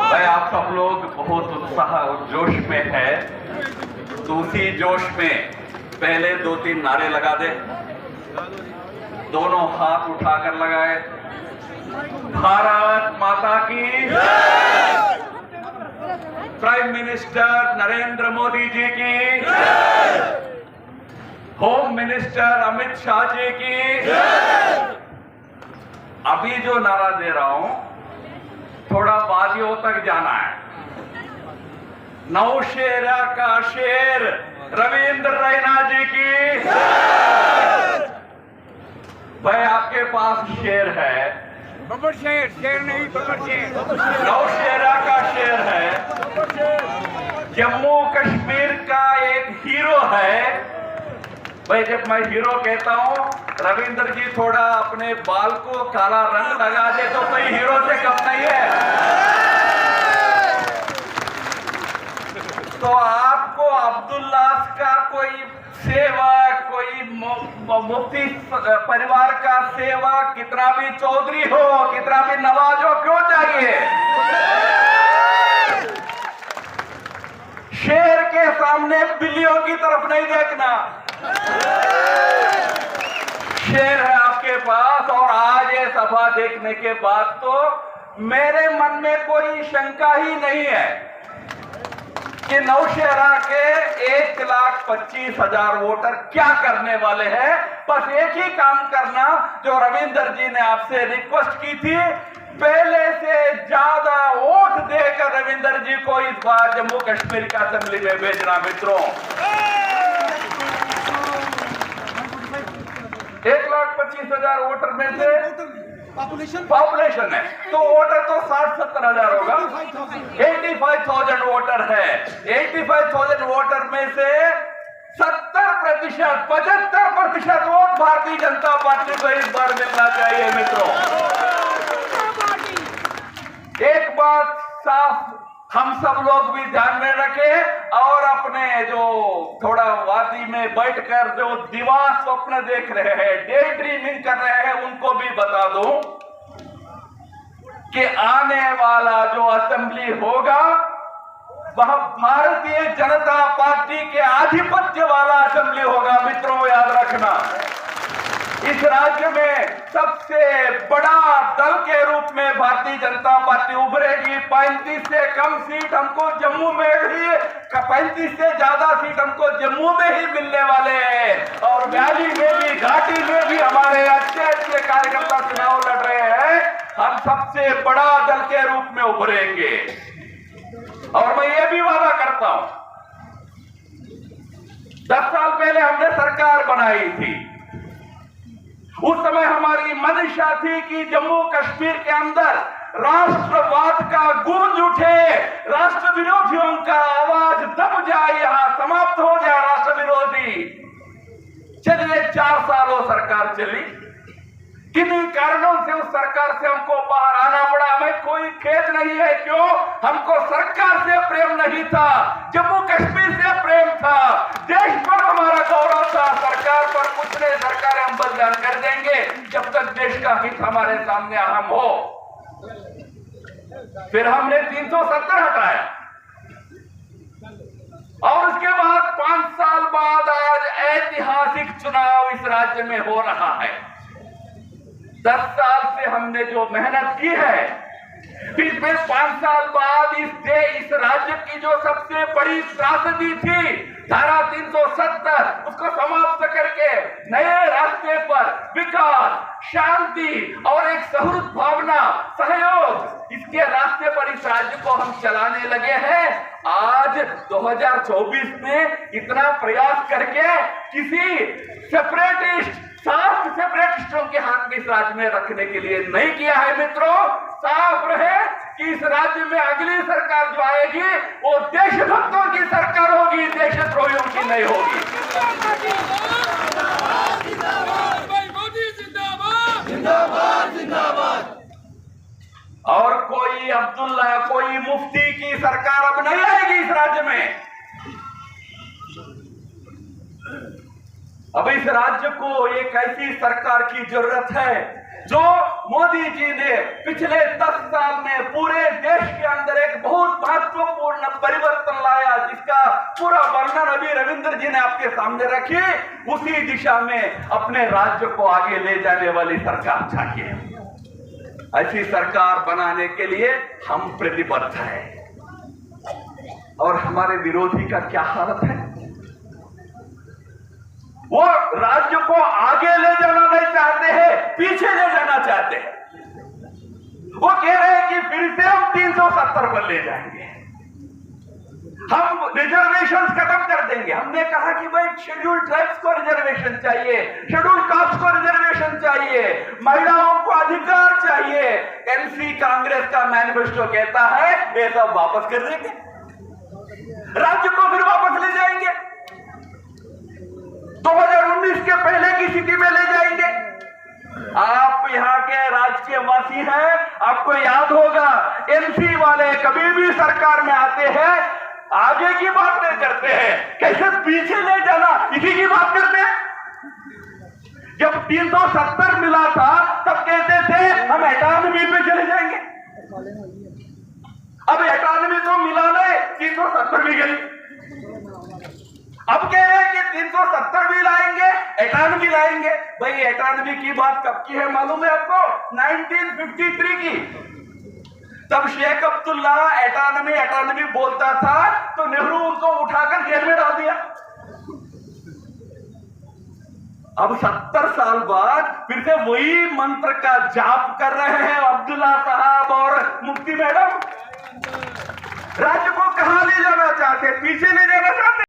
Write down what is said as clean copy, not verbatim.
भाई आप सब लोग बहुत उत्साह और जोश में है, तो उसी जोश में पहले 2-3 नारे लगा दे। दोनों हाथ उठाकर लगाए। भारत माता की जय। प्राइम मिनिस्टर नरेंद्र मोदी जी की जय। होम मिनिस्टर अमित शाह जी की जय। अभी जो नारा दे रहा हूं थोड़ा वादियों तक जाना है। नौशेरा का शेर रविंद्र रैना जी की जय। भाई आपके पास शेर है, बब्बर शेर, शेर नहीं बब्बर शेर। नौशेरा का शेर है, जम्मू कश्मीर का एक हीरो है। भाई जब मैं हीरो कहता हूं, रविंद्र जी थोड़ा अपने बाल को काला रंग लगा दे तो कोई हीरो से कम नहीं है। तो आपको अब्दुल्ला का कोई सेवक, कोई मुफ्ती परिवार का सेवक, कितना भी चौधरी हो, कितना भी नवाज हो, क्यों चाहिए? शेर के सामने बिल्लियों की तरफ नहीं देखना। शेर है आपके पास। और आज ये सभा देखने के बाद तो मेरे मन में कोई शंका ही नहीं है कि नौशेरा के 1,25,000 वोटर क्या करने वाले हैं। बस एक ही काम करना जो रविंद्र जी ने आपसे रिक्वेस्ट की थी, पहले से ज्यादा वोट देकर रविंद्र जी को इस बार जम्मू कश्मीर का असेंबली में भेजना। मित्रों 1,25,000 वोटर में से पॉपुलेशन है तो वोटर तो 60-70 हजार होगा। 85,000 वोटर है। 85,000 वोटर में से 70%, 75% वोट भारतीय जनता पार्टी को इस बार मिलना चाहिए। मित्रों एक बात साफ हम सब लोग भी ध्यान में रखें और अपने जो थोड़ा वादी में बैठकर जो दिवा स्वप्न देख रहे हैं, डे ड्रीमिंग कर रहे हैं, उनको भी बता दूं कि आने वाला जो असेंबली होगा वह भारतीय जनता पार्टी के आधिपत्य वाला असेंबली होगा। मित्रों याद रखना, इस राज्य में सबसे बड़ा दल के रूप में भारतीय जनता पार्टी उभरेगी। 35 से कम सीट हमको जम्मू में ही, 35 से ज्यादा सीट हमको जम्मू में ही मिलने वाले हैं। और वैली में भी, घाटी में भी हमारे अच्छे अच्छे कार्यकर्ता चुनाव लड़ रहे हैं। हम सबसे बड़ा दल के रूप में उभरेंगे। और मैं ये भी वादा करता हूं, 10 साल पहले हमने सरकार बनाई थी। उस समय हमारी मंशा थी कि जम्मू कश्मीर के अंदर राष्ट्रवाद का गूंज उठे, राष्ट्र विरोधियों का आवाज दब जाए, यहां समाप्त हो जाए राष्ट्र विरोधी। चलिए 4 सालों सरकार चली, किन्हीं कारणों से उस सरकार से हमको बाहर आना पड़ा। हमें कोई खेद नहीं है, क्यों? हमको सरकार से प्रेम नहीं था, जम्मू कश्मीर से प्रेम था, देश पर हमारा गौरव था। सरकार पर कुछ नहीं, सरकारें हम बलिदान कर देंगे जब तक देश का हित हमारे सामने अहम हो। फिर हमने 370 हटाया और उसके बाद 5 साल बाद आज ऐतिहासिक चुनाव इस राज्य में हो रहा है। 10 साल से हमने जो मेहनत की है, पिछले 5 साल बाद इस राज्य की जो सबसे बड़ी त्रासदी थी धारा 370, उसको समाप्त करके नए रास्ते पर विकास, शांति और एक सहृद भावना, सहयोग, इसके रास्ते पर इस राज्य को हम चलाने लगे हैं। आज 2024 में इतना प्रयास करके किसी सेपरेटिस्ट, साफ सेपरेटिस्टों के हाथ में इस राज्य में रखने के लिए नहीं किया है। मित्रों साफ रहे कि इस राज्य में अगली सरकार जो आएगी वो देशभक्तों की सरकार होगी, देशद्रोहियों की नहीं होगी। और कोई कोई अब्दुल्ला, कोई मुफ्ती की सरकार अब नहीं आएगी इस राज्य में। अब इस राज्य को एक ऐसी सरकार की जरूरत है जो मोदी जी ने पिछले 10 साल में पूरे देश के अंदर एक बहुत महत्वपूर्ण परिवर्तन लाया, जिसका पूरा वर्णन अभी रविंद्र जी ने आपके सामने रखी। उसी दिशा में अपने राज्य को आगे ले जाने वाली सरकार चाहिए। ऐसी सरकार बनाने के लिए हम प्रतिबद्ध हैं। और हमारे विरोधी का क्या हालत है? वो राज्य को आगे ले जाना नहीं चाहते हैं, पीछे ले जाना चाहते हैं। वो कह रहे हैं कि फिर से हम 370 पर ले जाएंगे, हम रिजर्वेशन खत्म कर देंगे। हमने कहा कि भाई शेड्यूल ट्राइब्स को रिजर्वेशन चाहिए, शेड्यूल कास्ट को रिजर्वेशन चाहिए, महिलाओं को अधिकार चाहिए। एनसी कांग्रेस का मैनिफेस्टो कहता है ये सब वापस कर देंगे, राज्य को फिर वापस ले जाएंगे, 2019 के पहले की स्थिति में ले जाएंगे। आप यहाँ के राजकीय वासी हैं, आपको याद होगा एनसी वाले कभी भी सरकार में आते हैं आगे की बात नहीं करते हैं, कैसे पीछे ले जाना इसी की बात करते हैं। जब 370 मिला था तब कहते थे हम 98 पे चले जाएंगे। अब 98 तो मिला नहीं, 370 भी गई। अब कह रहे हैं कि 370 भी लाएंगे, 98 भी लाएंगे। भाई 98 की बात कब की है मालूम है आपको? 1953 की। तब शेख अब्दुल्ला 98 बोलता था तो नेहरू उनको उठाकर जेल में डाल दिया। अब 70 साल बाद फिर से वही मंत्र का जाप कर रहे हैं अब्दुल्ला साहब और मुफ्ती मैडम।